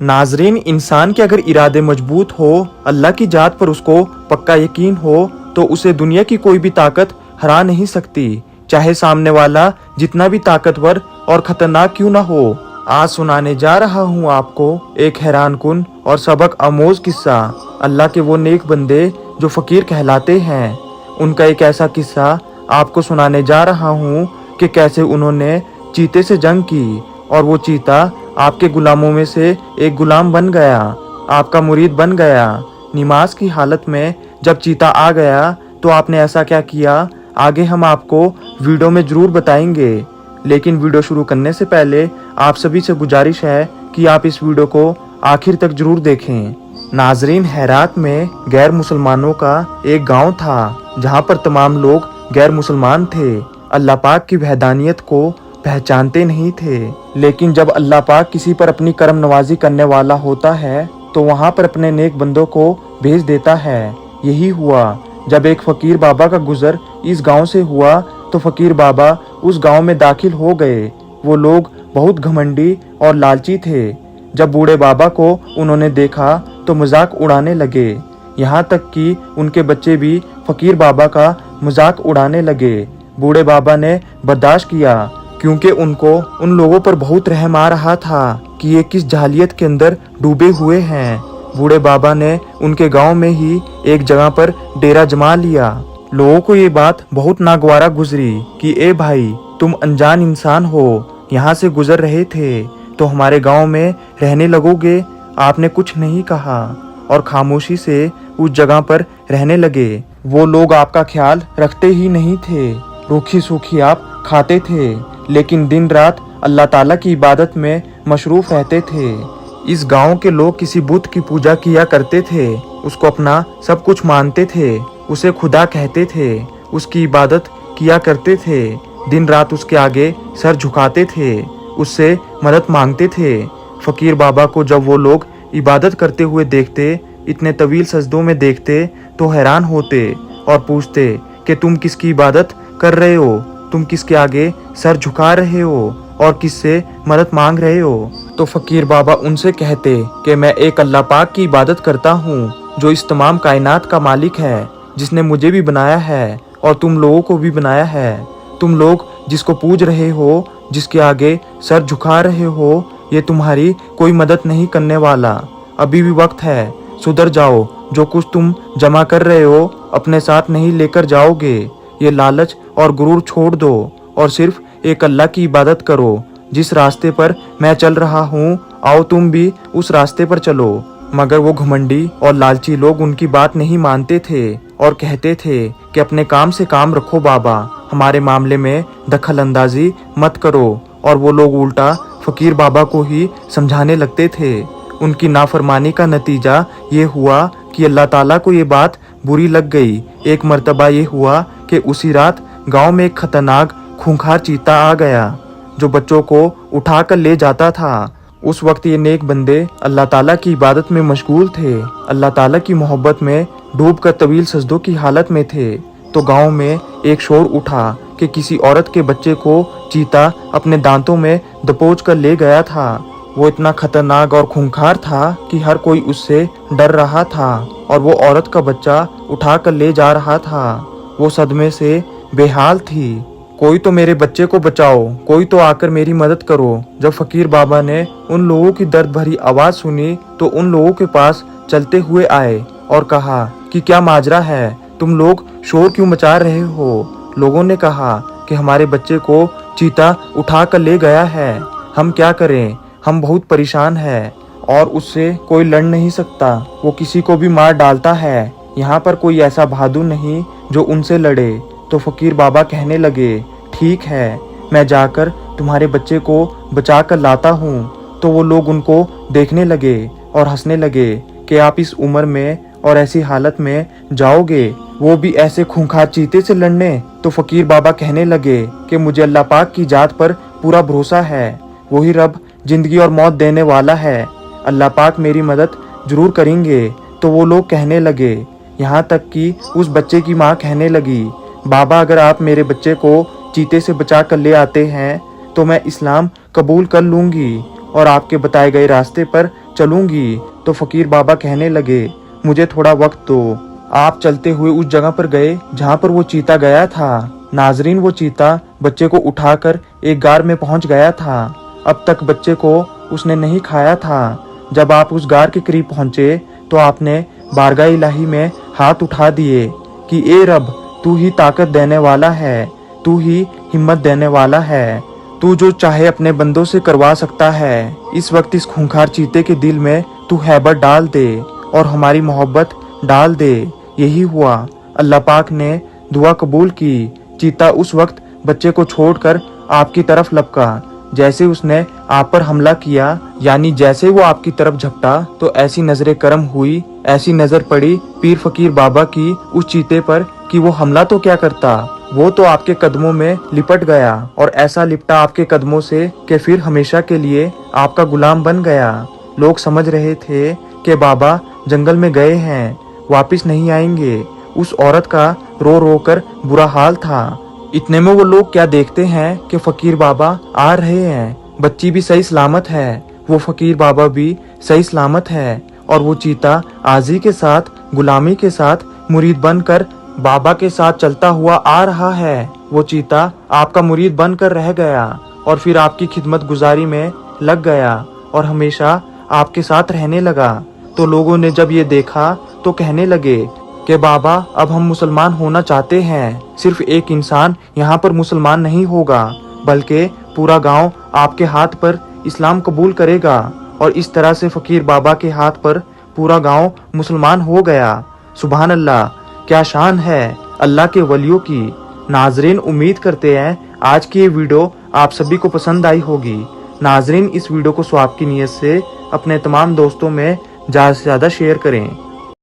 नाजरीन, इंसान के अगर इरादे मजबूत हो, अल्लाह की जात पर उसको पक्का यकीन हो, तो उसे दुनिया की कोई भी ताकत हरा नहीं सकती, चाहे सामने वाला जितना भी ताकतवर और खतरनाक क्यों ना हो। आज सुनाने जा रहा हूँ आपको एक हैरान कुन और सबक आमोज किस्सा। अल्लाह के वो नेक बंदे जो फकीर कहलाते हैं, उनका एक ऐसा किस्सा आपको सुनाने जा रहा हूँ कि कैसे उन्होंने चीते से जंग की और वो चीता आपके गुलामों में से एक गुलाम बन गया, आपका मुरीद बन गया। नमाज की हालत में जब चीता आ गया तो आपने ऐसा क्या किया, आगे हम आपको वीडियो में जरूर बताएंगे। लेकिन वीडियो शुरू करने से पहले आप सभी से गुजारिश है कि आप इस वीडियो को आखिर तक जरूर देखें। नाजरीन, हेरात में गैर मुसलमानों का एक गांव था जहां पर तमाम लोग गैर मुसलमान थे, अल्लाह पाक की वहदानियत को पहचानते नहीं थे। लेकिन जब अल्लाह पाक किसी पर अपनी करम नवाजी करने वाला होता है तो वहाँ पर अपने नेक बंदों को भेज देता है। यही हुआ जब एक फकीर बाबा का गुजर इस गांव से हुआ तो फकीर बाबा उस गांव में दाखिल हो गए। वो लोग बहुत घमंडी और लालची थे। जब बूढ़े बाबा को उन्होंने देखा तो मजाक उड़ाने लगे, यहाँ तक कि उनके बच्चे भी फकीर बाबा का मजाक उड़ाने लगे। बूढ़े बाबा ने बर्दाश्त किया क्योंकि उनको उन लोगों पर बहुत रहम आ रहा था कि ये किस जाहिलियत के अंदर डूबे हुए हैं। बूढ़े बाबा ने उनके गांव में ही एक जगह पर डेरा जमा लिया। लोगों को ये बात बहुत नागवारा गुजरी कि ए भाई, तुम अनजान इंसान हो, यहाँ से गुजर रहे थे तो हमारे गांव में रहने लगोगे। आपने कुछ नहीं कहा और खामोशी से उस जगह पर रहने लगे। वो लोग आपका ख्याल रखते ही नहीं थे, रूखी सूखी आप खाते थे, लेकिन दिन रात अल्लाह ताला की इबादत में मशरूफ रहते थे। इस गांव के लोग किसी बुत की पूजा किया करते थे, उसको अपना सब कुछ मानते थे, उसे खुदा कहते थे, उसकी इबादत किया करते थे, दिन रात उसके आगे सर झुकाते थे, उससे मदद मांगते थे। फकीर बाबा को जब वो लोग इबादत करते हुए देखते, इतने तवील सजदों में देखते तो हैरान होते और पूछते कि तुम किसकी इबादत कर रहे हो, तुम किसके आगे सर झुका रहे हो और किससे मदद मांग रहे हो। तो फकीर बाबा उनसे कहते कि मैं एक अल्लाह पाक की इबादत करता हूँ जो इस तमाम कायनात का मालिक है, जिसने मुझे भी बनाया है और तुम लोगों को भी बनाया है। तुम लोग जिसको पूज रहे हो, जिसके आगे सर झुका रहे हो, ये तुम्हारी कोई मदद नहीं करने वाला। अभी भी वक्त है, सुधर जाओ। जो कुछ तुम जमा कर रहे हो अपने साथ नहीं लेकर जाओगे। ये लालच और गुरूर छोड़ दो और सिर्फ एक अल्लाह की इबादत करो। जिस रास्ते पर मैं चल रहा हूँ, आओ तुम भी उस रास्ते पर चलो। मगर वो घमंडी और लालची लोग उनकी बात नहीं मानते थे और कहते थे कि अपने काम से काम रखो बाबा, हमारे मामले में दखल अंदाजी मत करो। और वो लोग उल्टा फकीर बाबा को ही समझाने लगते थे। उनकी नाफरमानी का नतीजा ये हुआ कि अल्लाह ताला को ये बात बुरी लग गई। एक मर्तबा ये हुआ कि उसी रात गांव में एक खतरनाक खूंखार चीता आ गया जो बच्चों को उठाकर ले जाता था। उस वक्त ये नेक बंदे अल्लाह ताला की इबादत में मशगूल थे, अल्लाह ताला की मोहब्बत में डूबकर तवील सजदों की हालत में थे। तो गांव में एक शोर उठा कि किसी औरत के बच्चे को चीता अपने दांतों में दबोच कर ले गया था। वो इतना खतरनाक और खूंखार था कि हर कोई उससे डर रहा था और वो औरत का बच्चा उठा कर ले जा रहा था। वो सदमे से बेहाल थी। कोई तो मेरे बच्चे को बचाओ, कोई तो आकर मेरी मदद करो। जब फकीर बाबा ने उन लोगों की दर्द भरी आवाज़ सुनी तो उन लोगों के पास चलते हुए आए और कहा कि क्या माजरा है, तुम लोग शोर क्यों मचा रहे हो। लोगों ने कहा कि हमारे बच्चे को चीता उठा कर ले गया है, हम क्या करें, हम बहुत परेशान हैं और उससे कोई लड़ नहीं सकता, वो किसी को भी मार डालता है। यहाँ पर कोई ऐसा बहादुर नहीं जो उनसे लड़े। तो फकीर बाबा कहने लगे, ठीक है, मैं जाकर तुम्हारे बच्चे को बचा कर लाता हूँ। तो वो लोग उनको देखने लगे और हंसने लगे कि आप इस उम्र में और ऐसी हालत में जाओगे, वो भी ऐसे खूंखार चीते से लड़ने। तो फकीर बाबा कहने लगे कि मुझे अल्लाह पाक की जात पर पूरा भरोसा है, वही रब जिंदगी और मौत देने वाला है, अल्लाह पाक मेरी मदद जरूर करेंगे। तो वो लोग कहने लगे, यहाँ तक कि उस बच्चे की माँ कहने लगी, बाबा अगर आप मेरे बच्चे को चीते से बचा कर ले आते हैं तो मैं इस्लाम कबूल कर लूँगी और आपके बताए गए रास्ते पर चलूंगी। तो फकीर बाबा कहने लगे, मुझे थोड़ा वक्त दो। आप चलते हुए उस जगह पर गए जहाँ पर वो चीता गया था। नाजरीन, वो चीता बच्चे को उठाकर एक गार में पहुंच गया था। अब तक बच्चे को उसने नहीं खाया था। जब आप उस गार के करीब पहुंचे तो आपने बारगाह इलाही में हाथ उठा दिए कि ए रब, तू ही ताकत देने वाला है, तू ही हिम्मत देने वाला है, तू जो चाहे अपने बंदों से करवा सकता है। इस वक्त इस खूंखार चीते के दिल में तू हैबत डाल दे और हमारी मोहब्बत डाल दे। यही हुआ। अल्लाह पाक ने दुआ कबूल की। चीता उस वक्त बच्चे को छोड़कर आपकी तरफ लपका। जैसे उसने आप पर हमला किया, यानी जैसे वो आपकी तरफ झपटा, तो ऐसी नजरे करम हुई, ऐसी नजर पड़ी पीर फकीर बाबा की उस चीते पर कि वो हमला तो क्या करता, वो तो आपके कदमों में लिपट गया और ऐसा लिपटा आपके कदमों से कि फिर हमेशा के लिए आपका गुलाम बन गया। लोग समझ रहे थे कि बाबा जंगल में गए हैं, वापिस नहीं आएंगे। उस औरत का रो रो कर बुरा हाल था। इतने में वो लोग क्या देखते हैं कि फकीर बाबा आ रहे हैं। बच्ची भी सही सलामत है, वो फकीर बाबा भी सही सलामत है और वो चीता आजी के साथ, गुलामी के साथ मुरीद बनकर बाबा के साथ चलता हुआ आ रहा है। वो चीता आपका मुरीद बनकर रह गया और फिर आपकी खिदमत गुजारी में लग गया और हमेशा आपके साथ रहने लगा। तो लोगों ने जब ये देखा तो कहने लगे कि बाबा, अब हम मुसलमान होना चाहते हैं। सिर्फ एक इंसान यहाँ पर मुसलमान नहीं होगा, बल्कि पूरा गांव आपके हाथ पर इस्लाम कबूल करेगा। और इस तरह से फकीर बाबा के हाथ पर पूरा गांव मुसलमान हो गया। सुभान अल्लाह, क्या शान है अल्लाह के वलियों की। नाजरीन, उम्मीद करते हैं आज की ये वीडियो आप सभी को पसंद आई होगी। नाजरीन, इस वीडियो को स्वाब की नीयत से अपने तमाम दोस्तों में ज़्यादा से ज़्यादा शेयर करें।